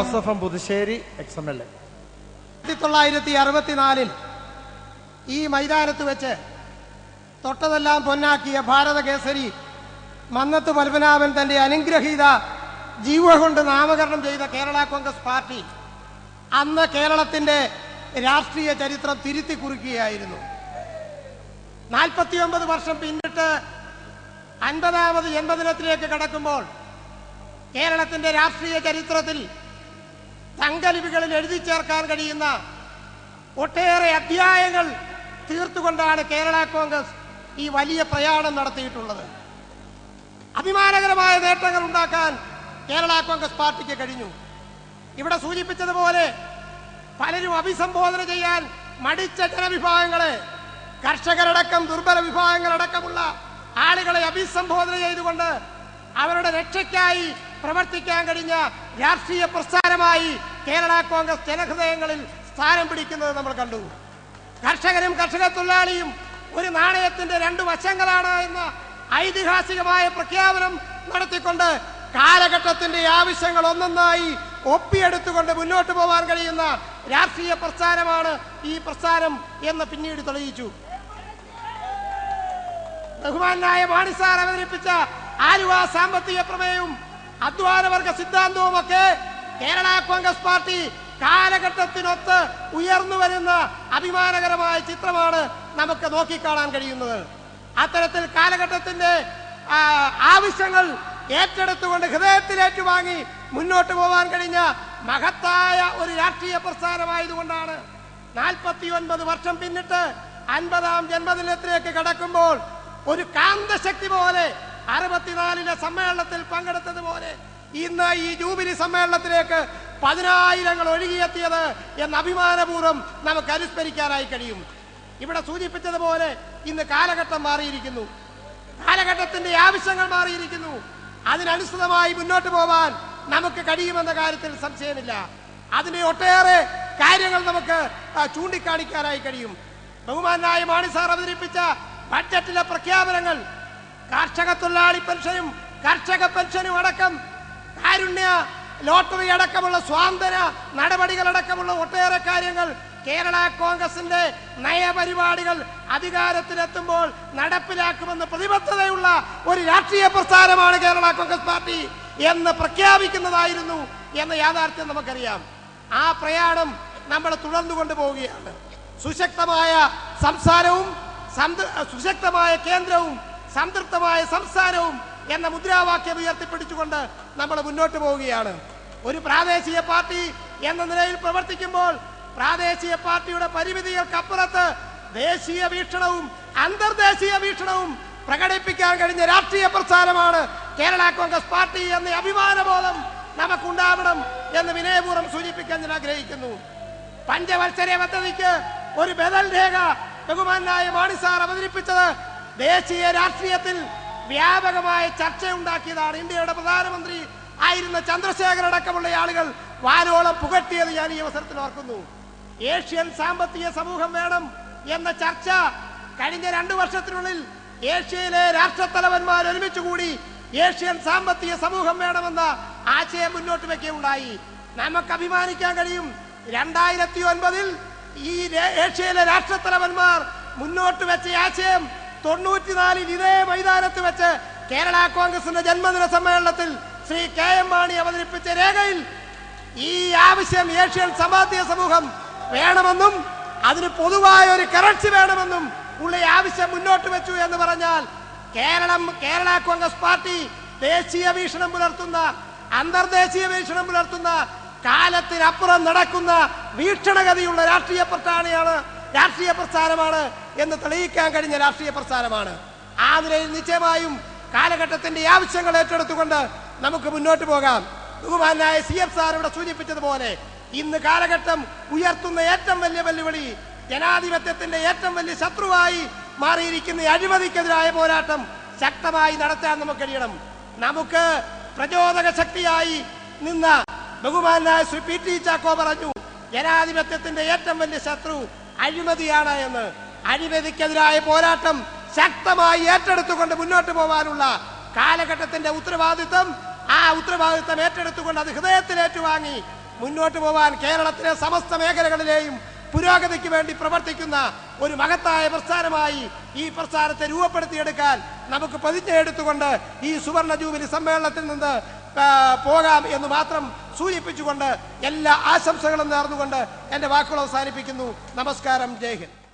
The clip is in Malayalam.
Joseph Puthussery XMLA. 1964 ഈ മൈതാനത്ത് വെച്ച് തൊട്ടതെല്ലാം പൊന്നാക്കിയ ഭാരത കേസരി മന്നത്ത് പത്മനാഭൻ തൻ്റെ അനുഗ്രഹീത ജീവ കൊണ്ട് നാമകരണം ചെയ്ത കേരള കോൺഗ്രസ് പാർട്ടി അന്ന് കേരളത്തിൻ്റെ രാഷ്ട്രീയ ചരിത്രം തിരുത്തി കുറിക്കുകയായിരുന്നു. 49 വർഷം പിന്നിട്ട് 50ാമത് ജന്മദിനത്തിലേക്ക് കടക്കുമ്പോൾ കേരളത്തിൻ്റെ രാഷ്ട്രീയ ചരിത്രത്തിൽ തങ്കലിപികളിൽ എഴുതി ചേർക്കാൻ കഴിയുന്ന ഒട്ടേറെ അധ്യായങ്ങൾ തീർത്തുകൊണ്ടാണ് കേരള കോൺഗ്രസ് ഈ വലിയ പ്രയാണം നടത്തിയിട്ടുള്ളത്. അഭിമാനകരമായ നേട്ടങ്ങൾ ഉണ്ടാക്കാൻ കേരള കോൺഗ്രസ് പാർട്ടിക്ക് കഴിഞ്ഞു. ഇവിടെ സൂചിപ്പിച്ചതുപോലെ പലരും അഭിസംബോധന ചെയ്യാൻ മടിച്ച ജനവിഭാഗങ്ങളെ, കർഷകരടക്കം ദുർബല വിഭാഗങ്ങളടക്കമുള്ള ആളുകളെ അഭിസംബോധന ചെയ്തുകൊണ്ട് അവരുടെ രക്ഷയ്ക്കായി പ്രവർത്തിക്കാൻ കഴിഞ്ഞ രാഷ്ട്രീയ പ്രസ്ഥാനമായി കേരള കോൺഗ്രസ് ജനഹൃദയങ്ങളിൽ സ്ഥാനം പിടിക്കുന്നത് നമ്മൾ കണ്ടു. കർഷകരും കർഷക തൊഴിലാളിയും ഒരു നാണയത്തിന്റെ 2 വശങ്ങളാണ് എന്ന ഐതിഹാസികമായ പ്രഖ്യാപനം നടത്തിക്കൊണ്ട് കാലഘട്ടത്തിന്റെ ആവശ്യങ്ങൾ ഒന്നൊന്നായി ഒപ്പിയെടുത്തുകൊണ്ട് മുന്നോട്ട് പോകാൻ കഴിയുന്ന രാഷ്ട്രീയ പ്രസ്ഥാനമാണ് ഈ പ്രസ്ഥാനം എന്ന് പിന്നീട് തെളിയിച്ചു. ബഹുമാനായ മാണി സാർ അവതരിപ്പിച്ച ആലുവ സാമ്പത്തിക പ്രമേയവും അധ്വാനവർഗ സിദ്ധാന്തവും ഒക്കെ കേരള കോൺഗ്രസ് പാർട്ടി കാലഘട്ടത്തിനൊത്ത് ഉയർന്നു വരുന്ന അഭിമാനകരമായ ചിത്രമാണ് നമുക്ക് നോക്കിക്കാണാൻ കഴിയുന്നത്. അത്തരത്തിൽ കാലഘട്ടത്തിന്റെ ആവശ്യങ്ങൾ ഏറ്റെടുത്തുകൊണ്ട് ഹൃദയത്തിലേറ്റുവാങ്ങി മുന്നോട്ട് പോകാൻ കഴിഞ്ഞ മഹത്തായ ഒരു രാഷ്ട്രീയ പ്രസ്ഥാനമായതുകൊണ്ടാണ് 49 വർഷം പിന്നിട്ട് 50ാം ജന്മദിനത്തിലേക്ക് കടക്കുമ്പോൾ ഒരു കാന്തശക്തി പോലെ 64ലെ സമ്മേളനത്തിൽ പങ്കെടുത്തതുപോലെ ഇന്ന് ഈ ജൂബിലി സമ്മേളനത്തിലേക്ക് 10,000 ഒഴുകിയെത്തിയത് എന്ന അഭിമാനപൂർവ്വം നമുക്ക് അനുസ്മരിക്കാനായി കഴിയും. ഇവിടെ സൂചിപ്പിച്ചതുപോലെ ഇന്ന് കാലഘട്ടം മാറിയിരിക്കുന്നു, കാലഘട്ടത്തിന്റെ ആവശ്യങ്ങൾ മാറിയിരിക്കുന്നു. അതിനനുസൃതമായി മുന്നോട്ട് പോകാൻ നമുക്ക് കഴിയുമെന്ന കാര്യത്തിൽ സംശയമില്ല. അതിന്റെ ഒട്ടേറെ കാര്യങ്ങൾ നമുക്ക് ചൂണ്ടിക്കാണിക്കാനായി കഴിയും. ബഹുമാനായ മാണി സാർ അവതരിപ്പിച്ച ബഡ്ജറ്റിലെ പ്രഖ്യാപനങ്ങൾ, കർഷക തൊഴിലാളി പെൻഷനും കർഷക പെൻഷനും അടക്കം, കാരുണ്യ ലോട്ടറി അടക്കമുള്ള സ്വാതന്ത്ര്യ നടപടികളടക്കമുള്ള ഒട്ടേറെ കാര്യങ്ങൾ, കേരള കോൺഗ്രസിന്റെ നയപരിപാടികൾ അധികാരത്തിലെത്തുമ്പോൾ നടപ്പിലാക്കുമെന്ന് പ്രതിബദ്ധതയുള്ള ഒരു രാഷ്ട്രീയ പ്രസ്ഥാനമാണ് കേരള കോൺഗ്രസ് പാർട്ടി എന്ന് പ്രഖ്യാപിക്കുന്നതായിരുന്നു എന്ന യാഥാർത്ഥ്യം നമുക്കറിയാം. ആ പ്രയാണം നമ്മൾ തുടർന്നു കൊണ്ടുപോവുകയാണ്. സുശക്തമായ സംസ്ഥാനവും സുശക്തമായ കേന്ദ്രവും സംതൃപ്തമായ സംസ്ഥാനവും എന്ന മുദ്രാവാക്യം ഉയർത്തിപ്പിടിച്ചുകൊണ്ട് നമ്മൾ മുന്നോട്ട് പോവുകയാണ്. ഒരു പ്രാദേശിക പാർട്ടി എന്ന നിലയിൽ പ്രവർത്തിക്കുമ്പോൾ പ്രാദേശിക പാർട്ടിയുടെ പരിമിതികൾക്കപ്പുറത്ത് ദേശീയ വീക്ഷണവും അന്തർദേശീയ വീക്ഷണവും പ്രകടിപ്പിക്കാൻ കഴിഞ്ഞ രാഷ്ട്രീയ പ്രസ്ഥാനമാണ് കേരള കോൺഗ്രസ് പാർട്ടി എന്ന അഭിമാനബോധം നമുക്കുണ്ടാവണം എന്ന് വിനയപൂർവ്വം സൂചിപ്പിക്കാൻ ഞാൻ ആഗ്രഹിക്കുന്നു. പഞ്ചവത്സര പദ്ധതിക്ക് ഒരു ബദൽ രേഖ ബഹുമാനായ മാണി സാർ അവതരിപ്പിച്ചത് ദേശീയ രാഷ്ട്രീയത്തിൽ വ്യാപകമായ ചർച്ചയുണ്ടാക്കിയതാണ്. ഇന്ത്യയുടെ പ്രധാനമന്ത്രി ആയിരുന്ന ചന്ദ്രശേഖർ അടക്കമുള്ള ആളുകൾ വാനോളം പുകഴ്ത്തിയത് ഞാൻ ഈ അവസരത്തിൽ ഓർക്കുന്നു. ഏഷ്യൻ സാമ്പത്തിക സമൂഹം വേണം എന്ന ചർച്ച കഴിഞ്ഞ 2 വർഷത്തിനുള്ളിൽ ഏഷ്യയിലെ രാഷ്ട്രത്തലവന്മാർ ഒരുമിച്ചുകൂടി ഏഷ്യൻ സാമ്പത്തിക സമൂഹം വേണമെന്ന ആശയം മുന്നോട്ട് വയ്ക്കുകയുണ്ടായി. നമുക്ക് അഭിമാനിക്കാൻ കഴിയും, 2009 ഈ ഏഷ്യയിലെ രാഷ്ട്രത്തലവന്മാർ മുന്നോട്ട് വെച്ച ആശയം 94 ഇതേ മൈതാനത്ത് വെച്ച് കേരള കോൺഗ്രസിന്റെ ജന്മദിന സമ്മേളനത്തിൽ ശ്രീ KM മാണി അവതരിപ്പിച്ച രേഖയിൽ ഈ ആവശ്യം ഏഷ്യൻ സാമ്പത്തിക സമൂഹം വേണമെന്നും അതിന് പൊതുവായ ഒരു കറൻസി വേണമെന്നും ഉള്ള ആവശ്യം മുന്നോട്ട് വെച്ചു എന്ന് പറഞ്ഞാൽ കേരള കോൺഗ്രസ് പാർട്ടി ദേശീയ വീക്ഷണം പുലർത്തുന്ന, അന്തർദേശീയ വീക്ഷണം പുലർത്തുന്ന, കാലത്തിനപ്പുറം നടക്കുന്ന വീക്ഷണഗതിയുള്ള രാഷ്ട്രീയ പ്രസ്ഥാനമാണ് എന്ന് തെളിയിക്കാൻ കഴിഞ്ഞ രാഷ്ട്രീയ പ്രസ്ഥാനമാണ്. ആ നിലയിൽ നിശ്ചയമായും കാലഘട്ടത്തിന്റെ ആവശ്യങ്ങൾ ഏറ്റെടുത്തുകൊണ്ട് നമുക്ക് മുന്നോട്ട് പോകാം. ബഹുമാനായ CF സാർ ഇവിടെ സൂചിപ്പിച്ചതുപോലെ ഇന്ന് കാലഘട്ടം ഉയർത്തുന്ന ഏറ്റവും വലിയ വെല്ലുവിളി, ജനാധിപത്യത്തിന്റെ ഏറ്റവും വലിയ ശത്രുവായി മാറിയിരിക്കുന്ന അഴിമതിക്കെതിരായ പോരാട്ടം ശക്തമായി നടത്താൻ നമുക്ക് കഴിയണം. നമുക്ക് പ്രചോദക ശക്തിയായി നിന്ന ബഹുമാനായ ശ്രീ PT ചാക്കോ പറഞ്ഞു, ജനാധിപത്യത്തിന്റെ ഏറ്റവും വലിയ ശത്രു അഴിമതിയാണ് എന്ന്. അഴിമതിക്കെതിരായ പോരാട്ടം ശക്തമായി ഏറ്റെടുത്തുകൊണ്ട് മുന്നോട്ട് പോകാനുള്ള കാലഘട്ടത്തിന്റെ ഉത്തരവാദിത്വം, ആ ഉത്തരവാദിത്വം ഏറ്റെടുത്തുകൊണ്ട് അത് ഹൃദയത്തിലേറ്റുവാങ്ങി മുന്നോട്ട് പോവാൻ കേരളത്തിലെ സമസ്ത മേഖലകളിലെയും പുരോഗതിക്ക് വേണ്ടി പ്രവർത്തിക്കുന്ന ഒരു മഹത്തായ പ്രസ്ഥാനമായി ഈ പ്രസ്ഥാനത്തെ രൂപപ്പെടുത്തിയെടുക്കാൻ നമുക്ക് പ്രതിജ്ഞ എടുത്തുകൊണ്ട് ഈ സുവർണ ജൂബിലി സമ്മേളനത്തിൽ നിന്ന് പോകാം എന്ന് മാത്രം സൂചിപ്പിച്ചുകൊണ്ട് എല്ലാ ആശംസകളും നേർന്നുകൊണ്ട് എൻ്റെ വാക്കുകൾ അവസാനിപ്പിക്കുന്നു. നമസ്കാരം. ജയ് ഹിന്ദ്.